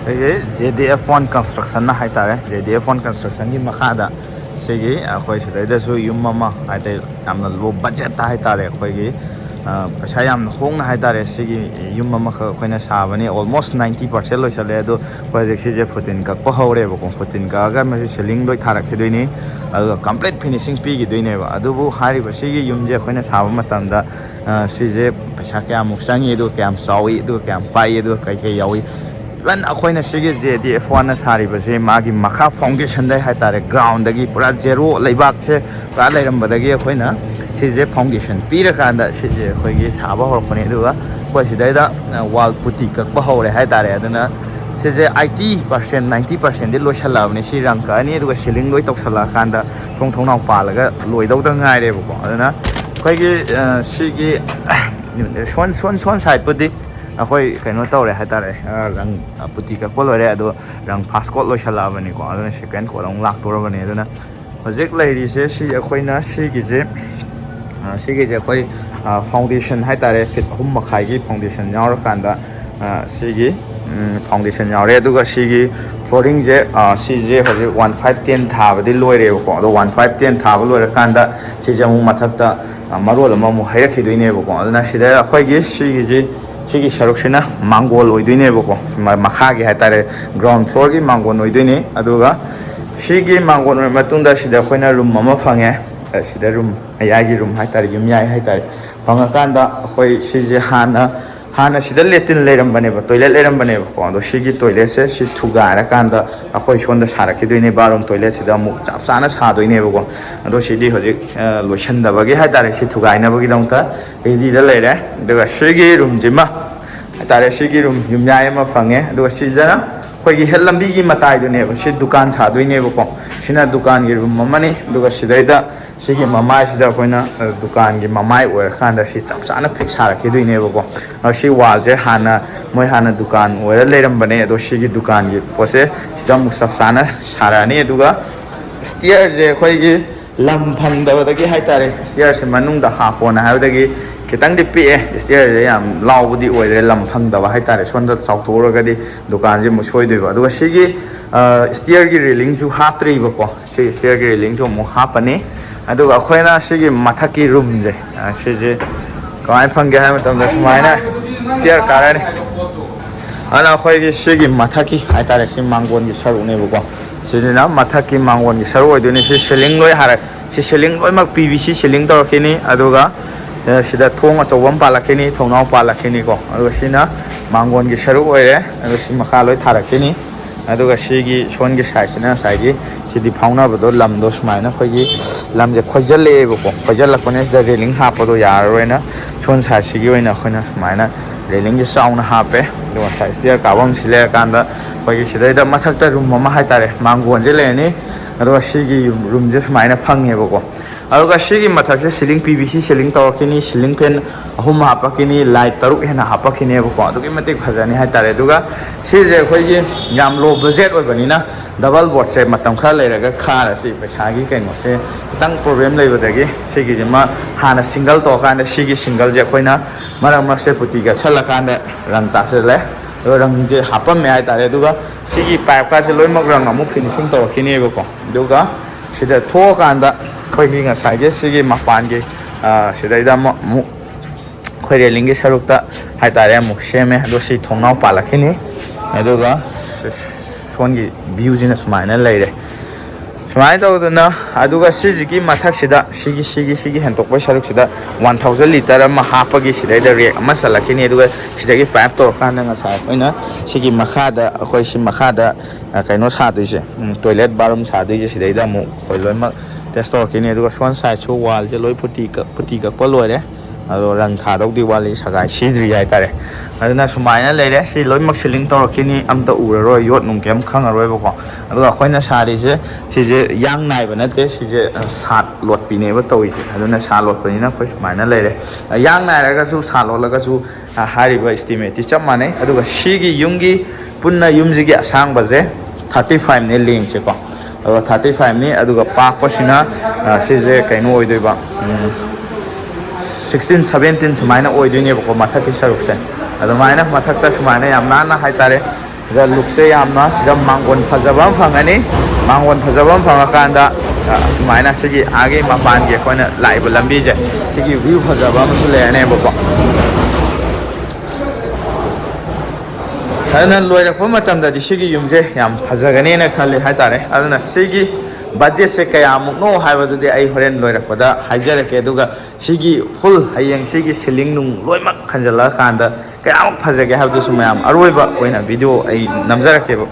JDF1 construction na haitare JDF1 construction gi makhada sigi akhoi sidaida su yum mama haite yamna low budget ta haitare akhoi gi paisa yam hongna haitare sigi yum mama khoina sabani almost 90% loisale ado project si je futin ka ko hore bo futin ka ga ma ceiling loi tharak khidoini ado complete finishing pi gi doine ba adu bu hari ba sigi yum je khoina saba matamda si je paisa kya muksangi do kyam sawi do kyam pai do kai kai yawi When akoina sigi JDF1 na sari base magi makha foundation dai haitare ground dagi pura zero leibak che pura leiram badagi akoina sije foundation pira kanda sije khoigi saba horpani duga ko sidai da wall putti kak ba hore haitare aduna sije 80% 90% di loisalabni si rangka ani duga ceiling loi toksala kanda thong thong naw palaga loidau da ngai re bo aduna khoigi sigi son side putti akhoi kaino tawre hatare rang puti ka ko lore ado rang fast code loisala bani ko aduna second ko rang lak tor bani aduna project lairi se si akhoi na si gi je akhoi foundation hatare fit hum makhai gi foundation yaur kanda si gi foundation yaure aduga si gi flooring je si je hoje 1510 thaba di loire ko ado 1510 thaba loire kanda si je mu mathakta marol ma mu hayra khidoine ko aduna sida akhoi gi si gi Sigi Sharuksina Mangol Oidine Boko, Makagi Hatare ground floor gi Mangon Oidine, Aduga, Shigi Mangon Matunda Sida Fina room Mama Fange, Sida room, Ayagi room Hatari, Yumia Hatari, Pangakanda, Hoi Shiji Hana Sida Latin Ledam Baneva, toilet Ledam Baneva, the Shigi toilet says she Tugara Kanda, a Hoi Shonda Saraki doing baron toilet, Sida Mupsana Sado in Evo, and though she did Lushanda Bagi Hatari, she Tugaina Bagidonta, he did a later, there was Shigi room Jima. Tare sigi room yumya ma phange do sijana khoi gi helam bi gi matai do ne si dukan sa do ne bo sina dukan gi room mamani do sidai da sigi mamai sida koina dukan gi mamai wer khanda si chap chana fix sa rakhi do ne bo si wall je hana moi hana dukan wer leram bane do sigi dukan gi pose sida mu sap sana sarani duga stair je khoi gi lam phang da da gi hai tare stair se manung da ha pona ha da gi kitang di pi stair yam law di oire lam phang da hai tare son da chau thor ga di dukan je mu soi de ba do sigi stair gi railing ju ha tri ba ko si stair gi railing ju mu ha pani adu ga khoina sigi mathaki room je si je kai phang ga ha matam da sumaina stair karani ana khoi gi sigi mathaki hai tare si mangon gi saru ne ba ko sidina mathaki mangon gi saru oi de ni si ceiling loi har si ceiling loi mak PVC ceiling tor khini adu ga sida thong achawam palakhini thongnau palakhini ko adu sina mangon gi saru oire adu si makha loi tharakhini adu ga sigi son gi size na saigi sidi phauna bodo lam do smaina khogi lam je khojal le bo ko khojal lakone da railing ha podo yar roina son size sigi oina khona smaina railing gi sauna ha pe do size tier kawam sile kanda khogi sida da mathakta room ma ha tare mangon je le ni adu sigi room je smaina phange bo ko aduga sigi mathak se ceiling PVC ceiling tawkini ceiling fan ahum hapakini light taruk hena hapakini bo adugi matik phajani hai tare aduga si je khoi gi yam low budget oi bani na double board se matam kha leiraga khara si paisa gi kaino se tang problem leibadagi sigi jema hana single to kan sigi single je khoina maram mak se puti ga chala kan ran ta se le rang je hapam me hai tare aduga sigi pipe ka se loi mak rang amu finishing tawkini bo ko aduga sida tho kan da khoi gi nga sai ge sigi mapan ge sidai da mu khoi railing ge sarukta hai tare mu seme do si thongnau palakhini aduga son gi view jina smaina leire smai to na aduga sigi gi mathak sida sigi hentok bai saruk sida 1000 liter ma hapa gi sidai da rek ama salakhini aduga sida gi pipe to kan nga sai koina sigi makha da khoi si makha da kaino sa doi je toilet bathroom sa doi je sidai da mu khoi loi mak test tor kini aduga son side chu wall je loi puti ka pa loire ado rang tha dau di wall sagai sidri ai tare aduna sumaina leire si loi mak ceiling tor kini amta ura roi yot nung kem khang roi bo aduga khoina sari je si je yang nai ba nate si je sat lot pi ne ba toi je aduna sa lot pani na khoi sumaina leire yang nai ra ga su sa lot la ga su hari ba estimate ti cham mane aduga si gi yungi punna yumji gi asang ba je 35 ne ling se ko 35 ni aduga pak pasina sije kaino oidoi ba 16 17 sumaina oidoi ne ko mathaki saruk se adu maina mathakta sumaina yamna na hai tare ꯁꯤꯗ ꯂꯨꯛꯁꯦ ꯌꯥꯝꯅ ꯁꯤꯗ ꯃꯥꯡꯒꯣꯟ ꯐꯖꯕ ꯑꯃ ꯐꯪꯒꯅꯤ ꯃꯥꯡꯒꯣꯟ ꯐꯖꯕ ꯑꯃ ꯐꯪꯉꯀꯥꯟꯗ ꯁꯨꯃꯥꯏꯅ ꯁꯤꯒꯤ ꯑꯥꯒꯤ ꯃꯄꯥꯟꯒꯤ ꯑꯩꯈꯣꯏꯅ ꯂꯥꯛꯏꯕ ꯂꯝꯕꯤꯁꯦ ꯁꯤꯒꯤ ꯚ꯭ꯌꯨ ꯐꯖꯕ ꯑꯃꯁꯨ ꯂꯩꯔꯅꯦꯕꯀꯣ ꯑꯗꯨꯅ ꯂꯣꯏꯔꯛꯄ ꯃꯇꯝꯗꯗꯤ ꯁꯤꯒꯤ ꯌꯨꯝꯁꯦ ꯌꯥꯝ ꯐꯖꯒꯅꯦꯅ ꯈꯜꯂꯤ ꯍꯥꯏꯇꯥꯔꯦ ꯑꯗꯨꯅ ꯁꯤꯒꯤ ꯕꯖꯦꯠꯁꯦ ꯀꯌꯥꯃꯨꯛꯅꯣ ꯍꯥꯏꯕꯗꯨꯗꯤ ꯑꯩ ꯍꯣꯔꯦꯟ ꯂꯣꯏꯔꯛꯄꯗ ꯍꯥꯏꯖꯔꯛꯀꯦ ꯑꯗꯨꯒ ꯁꯤꯒꯤ ꯐꯨꯜ ꯍꯌꯦꯡ ꯁꯤꯒꯤ ꯁꯤꯂꯤꯡ ꯅꯨꯡ ꯂꯣꯏꯅꯃꯛ ꯈꯟꯖꯜꯂꯛꯑꯀꯥꯟꯗ ꯀꯌꯥꯃꯨꯛ ꯐꯖꯒꯦ ꯍꯥꯏꯕꯗꯨꯁꯨ ꯃꯌꯥꯝ ꯑꯔꯣꯏꯕ ꯑꯣꯏꯅ ꯚꯤꯗꯤꯑꯣ ꯑꯩ ꯅꯝꯖꯔꯛꯀꯦꯕ